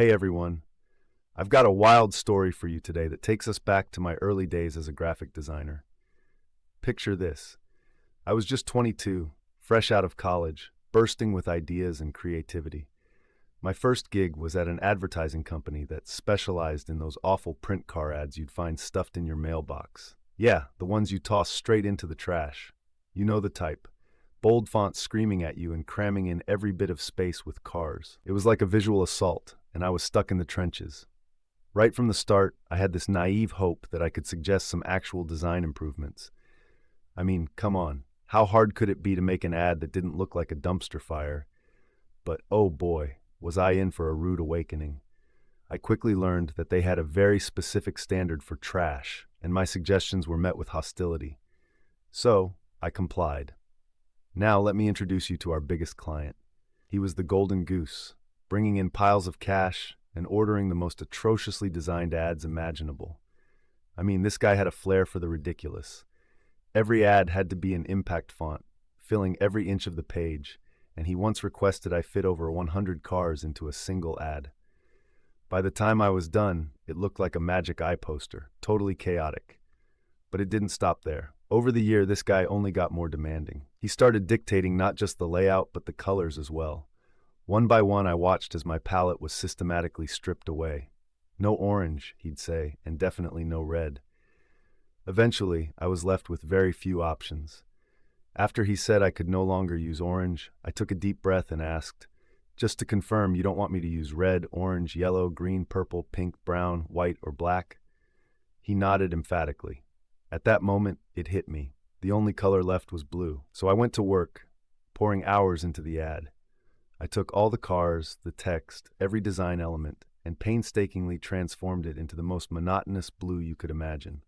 Hey everyone, I've got a wild story for you today that takes us back to my early days as a graphic designer. Picture this. I was just 22, fresh out of college, bursting with ideas and creativity. My first gig was at an advertising company that specialized in those awful print car ads you'd find stuffed in your mailbox. Yeah, the ones you toss straight into the trash. You know the type. Bold font screaming at you and cramming in every bit of space with cars. It was like a visual assault, and I was stuck in the trenches. Right from the start, I had this naive hope that I could suggest some actual design improvements. I mean, come on, how hard could it be to make an ad that didn't look like a dumpster fire? But oh boy, was I in for a rude awakening. I quickly learned that they had a very specific standard for trash, and my suggestions were met with hostility. So, I complied. Now let me introduce you to our biggest client. He was the golden goose, bringing in piles of cash and ordering the most atrociously designed ads imaginable. I mean, this guy had a flair for the ridiculous. Every ad had to be in impact font, filling every inch of the page, and he once requested I fit over 100 cars into a single ad. By the time I was done, it looked like a magic eye poster, totally chaotic. But it didn't stop there. Over the year, this guy only got more demanding. He started dictating not just the layout, but the colors as well. One by one, I watched as my palette was systematically stripped away. No orange, he'd say, and definitely no red. Eventually, I was left with very few options. After he said I could no longer use orange, I took a deep breath and asked, "Just to confirm, you don't want me to use red, orange, yellow, green, purple, pink, brown, white, or black?" He nodded emphatically. At that moment, it hit me. The only color left was blue. So I went to work, pouring hours into the ad. I took all the cars, the text, every design element, and painstakingly transformed it into the most monotonous blue you could imagine.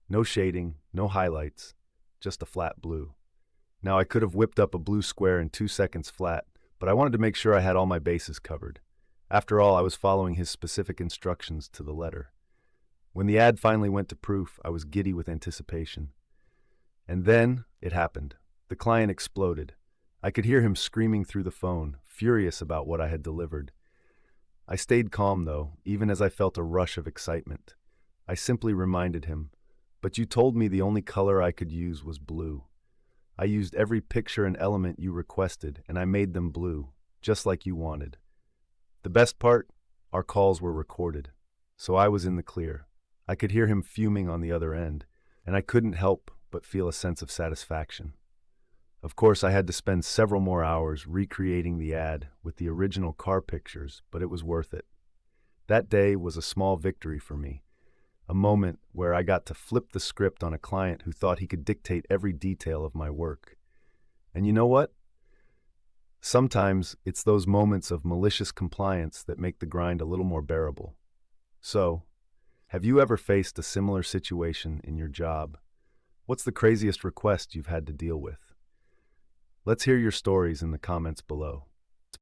No shading, no highlights, just a flat blue. Now I could have whipped up a blue square in 2 seconds flat, but I wanted to make sure I had all my bases covered. After all, I was following his specific instructions to the letter. When the ad finally went to proof, I was giddy with anticipation. And then it happened. The client exploded. I could hear him screaming through the phone, furious about what I had delivered. I stayed calm, though, even as I felt a rush of excitement. I simply reminded him, "But you told me the only color I could use was blue. I used every picture and element you requested, and I made them blue, just like you wanted." The best part? Our calls were recorded, so I was in the clear. I could hear him fuming on the other end, and I couldn't help but feel a sense of satisfaction. Of course, I had to spend several more hours recreating the ad with the original car pictures, but it was worth it. That day was a small victory for me, a moment where I got to flip the script on a client who thought he could dictate every detail of my work. And you know what? Sometimes it's those moments of malicious compliance that make the grind a little more bearable. So, have you ever faced a similar situation in your job? What's the craziest request you've had to deal with? Let's hear your stories in the comments below.